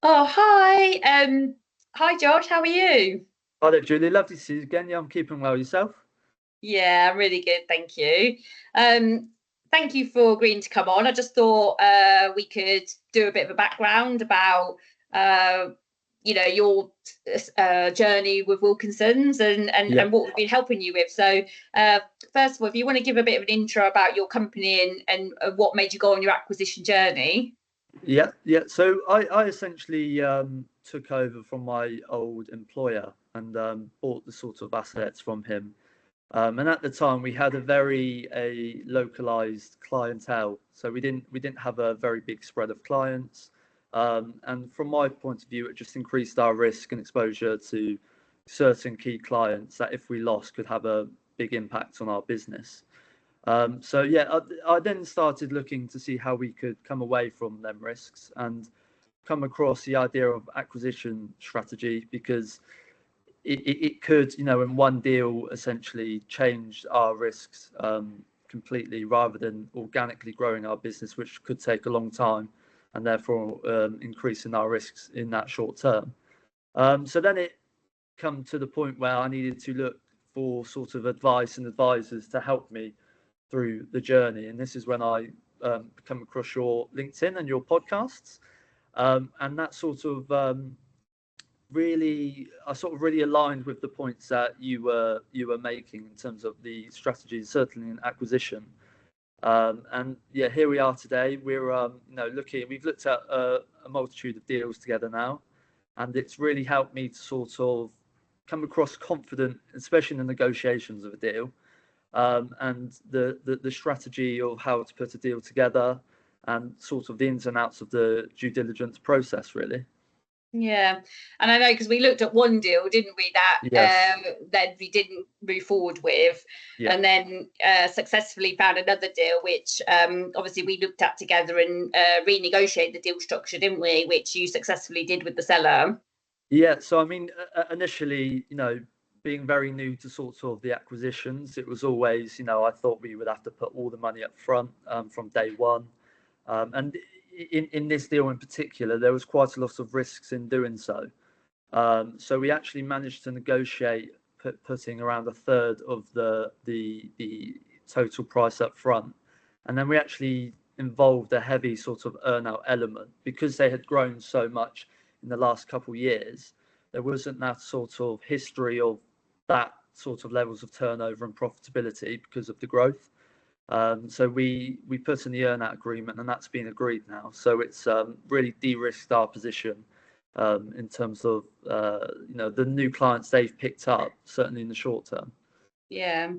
Oh, hi. Hi Josh, how are you? Hi there, Julie. Lovely to see you again. Yeah, I'm keeping well. Yourself? Yeah, I'm really good, thank you. Um, Thank you for agreeing to come on. I just thought we could do a bit of a background about uh, your journey with Wilkinson's Yeah. and what we've been helping you with. So, uh, first of all, if you want to give a bit of an intro about your company and what made you go on your acquisition journey. Yeah. So I essentially took over from my old employer and bought the sort of assets from him. And at the time, we had a localized clientele, so we didn't have a very big spread of clients. And from my point of view, it just increased our risk and exposure to certain key clients that, if we lost, could have a big impact on our business. So yeah, I then started looking to see how we could come away from them risks and come across the idea of acquisition strategy, because it could, in one deal, essentially change our risks completely, rather than organically growing our business, which could take a long time and therefore increasing our risks in that short term. So then it come to the point where I needed to look for sort of advice and advisors to help me through the journey. And this is when I come across your LinkedIn and your podcasts. And that sort of I sort of really aligned with the points that you were making in terms of the strategies, certainly in acquisition. And yeah, here we are today. We're looking. We've looked at a multitude of deals together now, and it's really helped me to sort of come across confident, especially in the negotiations of a deal, and the strategy of how to put a deal together, and sort of the ins and outs of the due diligence process, really. Yeah, and I know because we looked at one deal, didn't we, Yes. that we didn't move forward with, Yeah. and then successfully found another deal, which obviously we looked at together and renegotiated the deal structure, didn't we? Which you successfully did with the seller. Yeah. So I mean, initially, being very new to sort of the acquisitions, it was always, I thought we would have to put all the money up front from day one. And in this deal in particular, there was quite a lot of risks in doing so. So we actually managed to negotiate putting around a third of the total price up front, and then we actually involved a heavy sort of earnout element, because they had grown so much in the last couple of years. There wasn't that sort of history of that sort of levels of turnover and profitability because of the growth. So we put in the earnout agreement, and that's been agreed now. So it's really de-risked our position in terms of the new clients they've picked up, certainly in the short term. Yeah,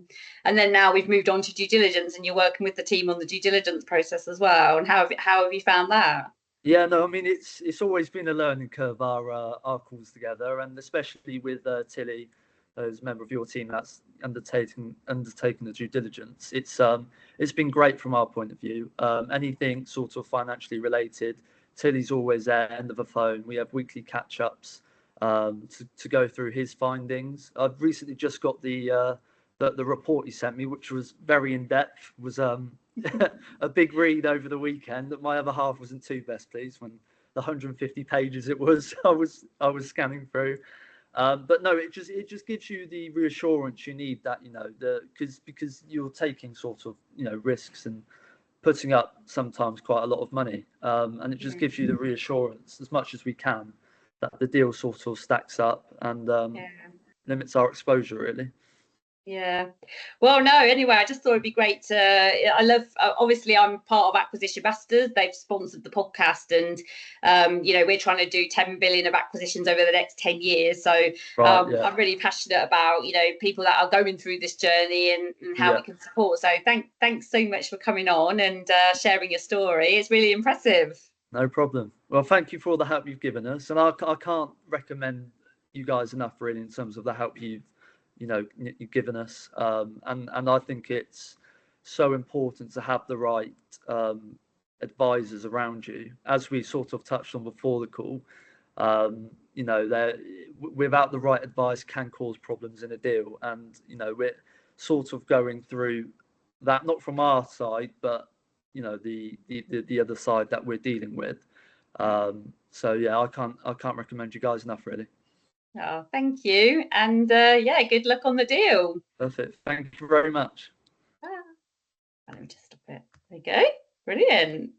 and then now we've moved on to due diligence, and you're working with the team on the due diligence process as well. And how have you found that? Yeah, no, I mean it's always been a learning curve, our calls together, and especially with Tilly, as a member of your team that's undertaking the due diligence. It's been great from our point of view. Anything sort of financially related, Tilly's always there, end of the phone. We have weekly catch ups to go through his findings. I've recently just got the report he sent me, which was very in depth. Was a big read over the weekend. That my other half wasn't too best pleased when the 150 pages it was. I was scanning through. But no, it just gives you the reassurance you need, that because you're taking sort of risks and putting up sometimes quite a lot of money, and it just gives you the reassurance, as much as we can, that the deal sort of stacks up and Yeah. limits our exposure, really. Yeah. Well, no, anyway, I just thought it'd be great to. I love, obviously, I'm part of Acquisition Masters. They've sponsored the podcast, and, we're trying to do 10 billion of acquisitions over the next 10 years. So Right. Yeah. I'm really passionate about, people that are going through this journey and how Yeah. we can support. So thanks so much for coming on and sharing your story. It's really impressive. No problem. Well, thank you for all the help you've given us, and I can't recommend you guys enough, really, in terms of the help you've given us. And I think it's so important to have the right advisors around you, as we sort of touched on before the call. Without the right advice, can cause problems in a deal, and we're sort of going through that, not from our side, but the other side that we're dealing with. So yeah, I can't recommend you guys enough, really. Oh, thank you. And yeah, good luck on the deal. Perfect. Thank you very much. Let me just stop it. There you go. Brilliant.